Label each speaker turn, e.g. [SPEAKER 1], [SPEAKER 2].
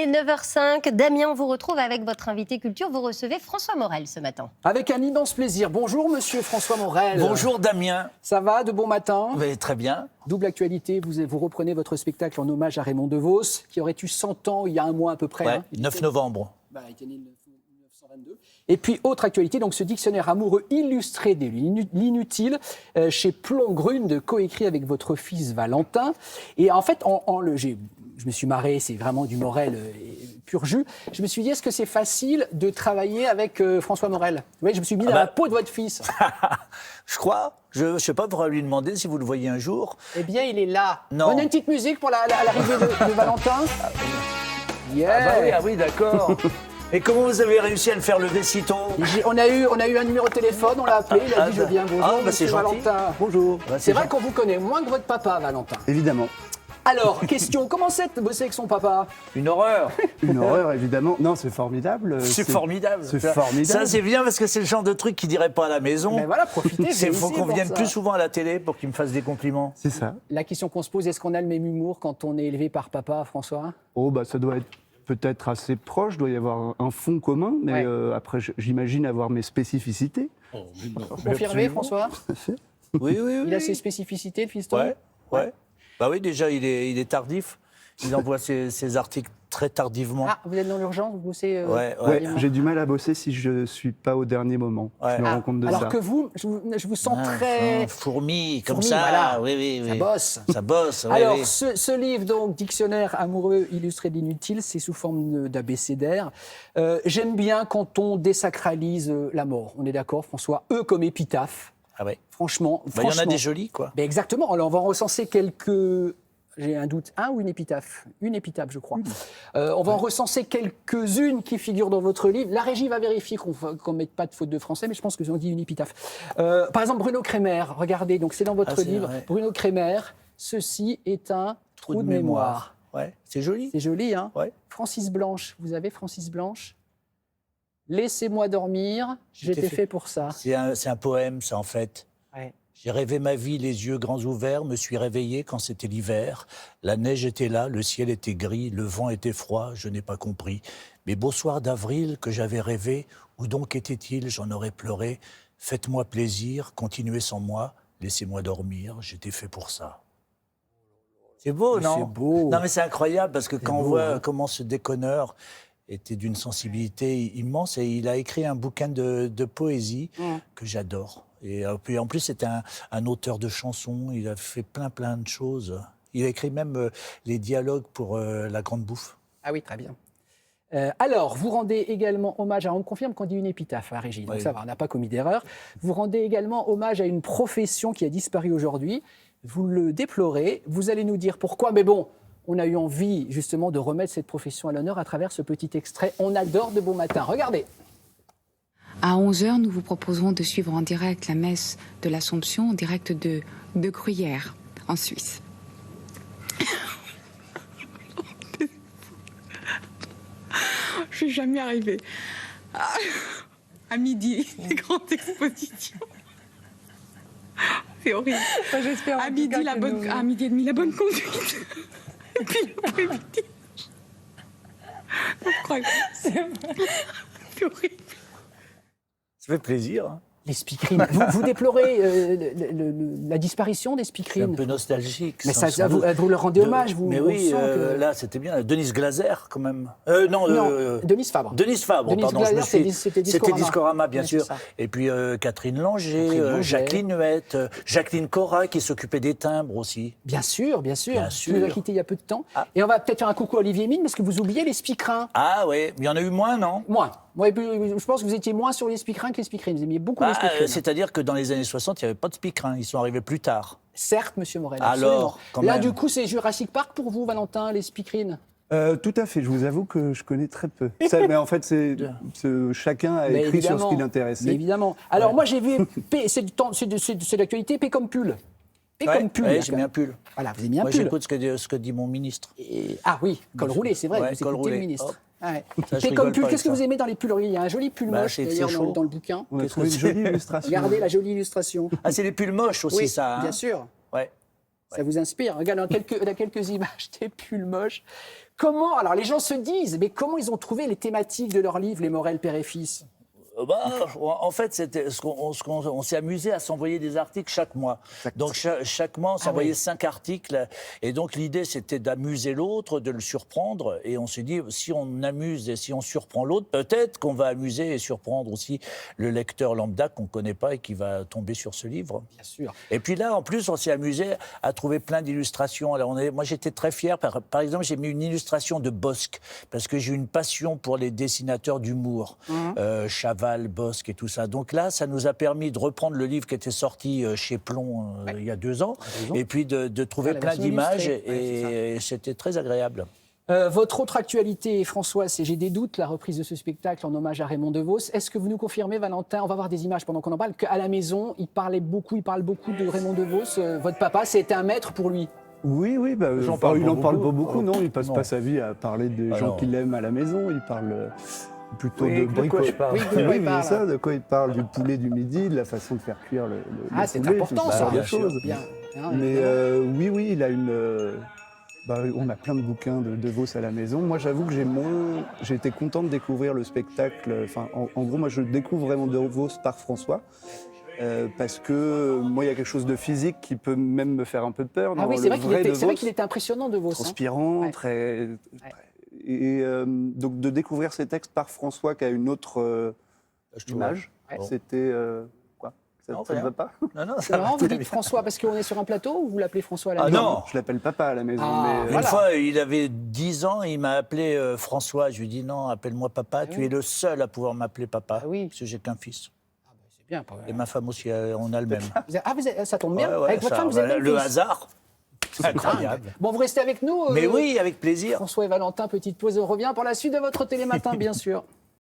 [SPEAKER 1] est 9h05. Damien, on vous retrouve avec votre invité culture. Vous recevez François Morel ce matin.
[SPEAKER 2] Avec un immense plaisir. Bonjour, monsieur François Morel.
[SPEAKER 3] Bonjour, Damien.
[SPEAKER 2] Ça va, de bon matin?
[SPEAKER 3] Oui, très bien.
[SPEAKER 2] Double actualité, vous reprenez votre spectacle en hommage à Raymond DeVos, qui aurait eu 100 ans il y a un mois à peu près.
[SPEAKER 3] Ouais, 9 novembre.
[SPEAKER 2] Il était né en 1922. Et puis, autre actualité, donc ce dictionnaire amoureux illustré de l'inutile, chez Plon-Grund, coécrit avec votre fils Valentin. Et en fait, je me suis marré, c'est vraiment du Morel pur jus. Je me suis dit, est-ce que c'est facile de travailler avec François Morel? Oui, je me suis mis dans la peau de votre fils.
[SPEAKER 3] Je crois. Je ne sais pas, il faudra lui demander si vous le voyez un jour.
[SPEAKER 2] Eh bien, il est là.
[SPEAKER 3] Non.
[SPEAKER 2] On a une petite musique pour l'arrivée de Valentin. Yeah.
[SPEAKER 3] Ah oui, d'accord. Et comment vous avez réussi à le faire lever si tôt?
[SPEAKER 2] On a eu un numéro de téléphone, on l'a appelé, il a dit je viens, bonjour,
[SPEAKER 3] c'est
[SPEAKER 2] monsieur
[SPEAKER 3] gentil.
[SPEAKER 2] Valentin.
[SPEAKER 4] Bonjour.
[SPEAKER 2] C'est vrai qu'on vous connaît moins que votre papa, Valentin.
[SPEAKER 4] Évidemment.
[SPEAKER 2] Alors, question, comment c'est de bosser avec son papa?
[SPEAKER 3] Une horreur.
[SPEAKER 4] Une horreur, évidemment. Non, c'est formidable.
[SPEAKER 3] C'est formidable.
[SPEAKER 4] C'est formidable.
[SPEAKER 3] Ça, c'est bien parce que c'est le genre de truc qu'il ne dirait pas à la maison.
[SPEAKER 2] Mais voilà, profitez.
[SPEAKER 3] Il faut qu'on vienne plus souvent à la télé pour qu'il me fasse des compliments.
[SPEAKER 4] C'est ça.
[SPEAKER 2] La question qu'on se pose, est-ce qu'on a le même humour quand on est élevé par papa, François?
[SPEAKER 4] Oh, bah ça doit être peut-être assez proche, doit y avoir un fond commun, mais après, j'imagine avoir mes spécificités.
[SPEAKER 2] Vous confirmez, François?
[SPEAKER 3] Oui.
[SPEAKER 2] Il a ses spécificités, le fiston?
[SPEAKER 3] Ouais. Bah oui, déjà, il est tardif. Il envoie ses articles très tardivement.
[SPEAKER 2] Ah, vous êtes dans l'urgence, vous bossez
[SPEAKER 4] Ouais, j'ai du mal à bosser si je ne suis pas au dernier moment.
[SPEAKER 3] Ouais.
[SPEAKER 4] Je me rends compte de
[SPEAKER 2] alors
[SPEAKER 4] ça.
[SPEAKER 2] que vous, je vous sens très...
[SPEAKER 3] Fourmi, comme
[SPEAKER 2] Fourmi,
[SPEAKER 3] ça.
[SPEAKER 2] voilà.
[SPEAKER 3] Oui.
[SPEAKER 2] Ça bosse.
[SPEAKER 3] Ça bosse, oui.
[SPEAKER 2] Alors,
[SPEAKER 3] oui.
[SPEAKER 2] ce livre, donc, Dictionnaire amoureux illustré d'inutile, c'est sous forme d'abécédaire. J'aime bien quand on désacralise la mort. On est d'accord, François? Comme épitaphe.
[SPEAKER 3] Ah ouais.
[SPEAKER 2] Franchement.
[SPEAKER 3] Il y en a des jolis, quoi.
[SPEAKER 2] Ben exactement. Alors, on va en recenser quelques... J'ai un doute. Un ou une épitaphe? Une épitaphe, je crois. On va en recenser quelques-unes qui figurent dans votre livre. La régie va vérifier qu'on ne mette pas de faute de français, mais je pense que ont dit une épitaphe. Par exemple, Bruno Kremer. Regardez, donc c'est dans votre livre.
[SPEAKER 3] Vrai.
[SPEAKER 2] Bruno Kremer. Ceci est un trou de mémoire.
[SPEAKER 3] Ouais, c'est joli.
[SPEAKER 2] C'est joli, hein?
[SPEAKER 3] Ouais.
[SPEAKER 2] Francis Blanche. Vous avez Francis Blanche? Laissez-moi dormir. J'étais fait pour ça.
[SPEAKER 3] C'est un poème, ça, en fait.
[SPEAKER 2] Ouais.
[SPEAKER 3] J'ai rêvé ma vie, les yeux grands ouverts, me suis réveillé quand c'était l'hiver. La neige était là, le ciel était gris, le vent était froid, je n'ai pas compris. Mes beaux soirs d'avril que j'avais rêvés, où donc étaient-ils? J'en aurais pleuré. Faites-moi plaisir, continuez sans moi, laissez-moi dormir, j'étais fait pour ça. C'est beau, non?
[SPEAKER 2] C'est beau.
[SPEAKER 3] Non, mais c'est incroyable, parce que quand on
[SPEAKER 2] beau,
[SPEAKER 3] voit
[SPEAKER 2] hein.
[SPEAKER 3] comment ce déconneur était d'une sensibilité immense, et il a écrit un bouquin de poésie que j'adore. Et puis en plus, c'est un auteur de chansons, il a fait plein de choses. Il a écrit même les dialogues pour La Grande Bouffe.
[SPEAKER 2] Ah oui, très bien. Alors, vous rendez également hommage, on me confirme qu'on dit une épitaphe à Régie, donc
[SPEAKER 3] Oui.
[SPEAKER 2] ça va, on n'a pas commis d'erreur. Vous rendez également hommage à une profession qui a disparu aujourd'hui. Vous le déplorez, vous allez nous dire pourquoi, mais bon, on a eu envie justement de remettre cette profession à l'honneur à travers ce petit extrait. On adore de bon matin. Regardez.
[SPEAKER 5] À 11h, nous vous proposerons de suivre en direct la messe de l'Assomption en direct de Gruyère, en Suisse. Je suis jamais arrivée à midi, les grandes expositions. C'est horrible.
[SPEAKER 6] J'espère
[SPEAKER 5] À midi, à midi et demi, la bonne conduite. Et puis l'après-midi. Je crois que c'est horrible.
[SPEAKER 3] Ça fait plaisir. Hein.
[SPEAKER 2] Les speakerines. Vous déplorez la disparition des
[SPEAKER 3] C'est un
[SPEAKER 2] speakerines.
[SPEAKER 3] peu nostalgique.
[SPEAKER 2] Mais
[SPEAKER 3] sans
[SPEAKER 2] ça,
[SPEAKER 3] doute.
[SPEAKER 2] vous leur rendez hommage, vous.
[SPEAKER 3] Mais
[SPEAKER 2] on
[SPEAKER 3] oui,
[SPEAKER 2] sent que...
[SPEAKER 3] là, c'était bien. Denise Glaser, quand même.
[SPEAKER 2] Non, Denise Fabre.
[SPEAKER 3] Denise Fabre,
[SPEAKER 2] Denise
[SPEAKER 3] pardon.
[SPEAKER 2] Glaser,
[SPEAKER 3] C'était
[SPEAKER 2] c'était Discorama.
[SPEAKER 3] Discorama, bien
[SPEAKER 2] Ouais,
[SPEAKER 3] sûr.
[SPEAKER 2] c'est ça.
[SPEAKER 3] Et puis Catherine Langer,
[SPEAKER 2] Catherine Langer.
[SPEAKER 3] Jacqueline Huette, Jacqueline Cora, qui s'occupait des timbres aussi.
[SPEAKER 2] Bien sûr, bien sûr.
[SPEAKER 3] Bien
[SPEAKER 2] Qui nous a
[SPEAKER 3] sûr.
[SPEAKER 2] quittés il y a peu de temps.
[SPEAKER 3] Ah.
[SPEAKER 2] Et on va peut-être faire un coucou à Olivier Mine, parce que vous oubliez les speakerins.
[SPEAKER 3] Ah oui, il y en a eu moins, non?
[SPEAKER 2] Moins. Moi, je pense que vous étiez moins sur les speakerins que les speakerines. Vous aimiez beaucoup les speakerins.
[SPEAKER 3] C'est-à-dire que dans les années 60, il n'y avait pas de speakerins. Ils sont arrivés plus tard.
[SPEAKER 2] Certes, monsieur Morel.
[SPEAKER 3] Alors,
[SPEAKER 2] absolument.
[SPEAKER 3] quand
[SPEAKER 2] Là,
[SPEAKER 3] même.
[SPEAKER 2] du coup, c'est Jurassic Park pour vous, Valentin, les speakerines.
[SPEAKER 4] Tout à fait, je vous avoue que je connais très peu. Ça, mais en fait, chacun a
[SPEAKER 2] Mais
[SPEAKER 4] écrit sur ce
[SPEAKER 2] évidemment.
[SPEAKER 4] qui
[SPEAKER 2] Mais
[SPEAKER 4] l'intéressait.
[SPEAKER 2] évidemment. Alors, moi, j'ai vu. C'est de l'actualité, P comme pull. P comme pull.
[SPEAKER 3] Ouais, j'ai mis un pull.
[SPEAKER 2] Voilà, vous avez mis un
[SPEAKER 3] Moi,
[SPEAKER 2] pull.
[SPEAKER 3] j'écoute ce que dit mon ministre.
[SPEAKER 2] Ah oui, col roulé, c'est vrai.
[SPEAKER 3] Ouais,
[SPEAKER 2] vous
[SPEAKER 3] col
[SPEAKER 2] écoutez le
[SPEAKER 3] roulé.
[SPEAKER 2] ministre.
[SPEAKER 3] Hop.
[SPEAKER 2] Ouais.
[SPEAKER 3] Ça, je
[SPEAKER 2] P comme
[SPEAKER 3] rigole
[SPEAKER 2] pull,
[SPEAKER 3] pas
[SPEAKER 2] qu'est-ce que
[SPEAKER 3] avec
[SPEAKER 2] vous aimez dans les pulls? Il y a un joli pull
[SPEAKER 3] Bah,
[SPEAKER 2] moche
[SPEAKER 3] c'est
[SPEAKER 2] d'ailleurs
[SPEAKER 3] chaud.
[SPEAKER 2] dans le bouquin.
[SPEAKER 4] On a
[SPEAKER 3] Qu'est-ce
[SPEAKER 4] trouvé
[SPEAKER 3] que
[SPEAKER 4] une
[SPEAKER 3] c'est
[SPEAKER 4] jolie illustration.
[SPEAKER 2] Regardez la jolie illustration.
[SPEAKER 3] Ah, c'est les pulls moches aussi,
[SPEAKER 2] Oui,
[SPEAKER 3] ça. Hein.
[SPEAKER 2] bien sûr.
[SPEAKER 3] Ouais.
[SPEAKER 2] Ça vous inspire. Regarde, on a quelques images des pulls moches. Comment, alors les gens se disent, mais comment ils ont trouvé les thématiques de leur livre, Les Morel, père et fils?
[SPEAKER 3] En fait, c'était on s'est amusé à s'envoyer des articles chaque mois. Donc chaque mois, on s'envoyait 5 articles. Et donc l'idée, c'était d'amuser l'autre, de le surprendre. Et on s'est dit, si on amuse et si on surprend l'autre, peut-être qu'on va amuser et surprendre aussi le lecteur lambda qu'on ne connaît pas et qui va tomber sur ce livre.
[SPEAKER 2] Bien sûr.
[SPEAKER 3] Et puis là, en plus, on s'est amusé à trouver plein d'illustrations. Alors moi, j'étais très fier. Par exemple, j'ai mis une illustration de Bosc, parce que j'ai une passion pour les dessinateurs d'humour. Chaval, Bosc et tout ça. Donc là, ça nous a permis de reprendre le livre qui était sorti chez Plon il y a 2 ans, et puis de trouver
[SPEAKER 2] la
[SPEAKER 3] plein
[SPEAKER 2] version
[SPEAKER 3] d'images,
[SPEAKER 2] illustrée.
[SPEAKER 3] et c'était très agréable.
[SPEAKER 2] Votre autre actualité, François, c'est J'ai des doutes, la reprise de ce spectacle en hommage à Raymond DeVos. Est-ce que vous nous confirmez, Valentin, on va voir des images pendant qu'on en parle, qu'à la maison, il parle beaucoup de Raymond DeVos. Votre papa, c'était un maître pour lui?
[SPEAKER 4] Oui, bah,
[SPEAKER 3] J'en
[SPEAKER 4] enfin,
[SPEAKER 3] parle
[SPEAKER 4] il
[SPEAKER 3] pas
[SPEAKER 4] n'en parle pas
[SPEAKER 3] beaucoup.
[SPEAKER 4] beaucoup, non. Il passe
[SPEAKER 3] Non.
[SPEAKER 4] pas sa vie à parler des gens
[SPEAKER 3] Alors.
[SPEAKER 4] qu'il aime à la maison. Il parle plutôt
[SPEAKER 3] Oui,
[SPEAKER 4] de
[SPEAKER 3] de quoi je parle.
[SPEAKER 2] Oui, de quoi il parle.
[SPEAKER 4] c'est ça, de quoi il parle, du poulet du midi, de la façon de faire cuire le
[SPEAKER 2] Ah, c'est
[SPEAKER 4] poulet,
[SPEAKER 2] important,
[SPEAKER 4] tout
[SPEAKER 2] ça.
[SPEAKER 4] ce
[SPEAKER 3] bien
[SPEAKER 4] de
[SPEAKER 3] sûr.
[SPEAKER 4] choses.
[SPEAKER 2] Bien. Hein,
[SPEAKER 4] Mais
[SPEAKER 2] évidemment.
[SPEAKER 4] oui, il a une. On a plein de bouquins de Vos à la maison. Moi, j'avoue que j'ai été content de découvrir le spectacle. Enfin, en gros, moi, je découvre vraiment de Vos par François. Parce que moi, il y a quelque chose de physique qui peut même me faire un peu peur.
[SPEAKER 2] Ah
[SPEAKER 4] dans
[SPEAKER 2] oui,
[SPEAKER 4] le
[SPEAKER 2] c'est vrai
[SPEAKER 4] vrai
[SPEAKER 2] qu'il était impressionnant, DeVos. Hein.
[SPEAKER 4] transpirant,
[SPEAKER 2] Ouais.
[SPEAKER 4] très. Et donc de découvrir ces textes par François qui a une autre image,
[SPEAKER 2] Ouais.
[SPEAKER 4] c'était quoi?
[SPEAKER 3] Non,
[SPEAKER 4] Ça ne
[SPEAKER 3] rien.
[SPEAKER 4] va pas?
[SPEAKER 3] Non,
[SPEAKER 2] C'est marrant, vous dites François parce qu'on est sur un plateau ou vous l'appelez François à la
[SPEAKER 3] Ah
[SPEAKER 2] maison?
[SPEAKER 3] non.
[SPEAKER 4] Je l'appelle papa à la maison.
[SPEAKER 2] Ah,
[SPEAKER 4] mais,
[SPEAKER 3] Une
[SPEAKER 2] voilà.
[SPEAKER 3] fois, il avait 10 ans, il m'a appelé François. Je lui ai dit non, appelle-moi papa. Tu
[SPEAKER 2] oui.
[SPEAKER 3] es le seul à pouvoir m'appeler papa.
[SPEAKER 2] Ah oui.
[SPEAKER 3] Parce que j'ai qu'un fils.
[SPEAKER 2] C'est bien. Pas
[SPEAKER 3] Et ma femme aussi, on a le même.
[SPEAKER 2] ça tombe bien.
[SPEAKER 3] Ouais, ouais,
[SPEAKER 2] Avec votre
[SPEAKER 3] ça,
[SPEAKER 2] femme, vous avez
[SPEAKER 3] le
[SPEAKER 2] le fils.
[SPEAKER 3] hasard. C'est incroyable.
[SPEAKER 2] Bon, vous restez avec nous.
[SPEAKER 3] Mais oui, avec plaisir.
[SPEAKER 2] François et Valentin, petite pause. On revient pour la suite de votre télématin, bien sûr.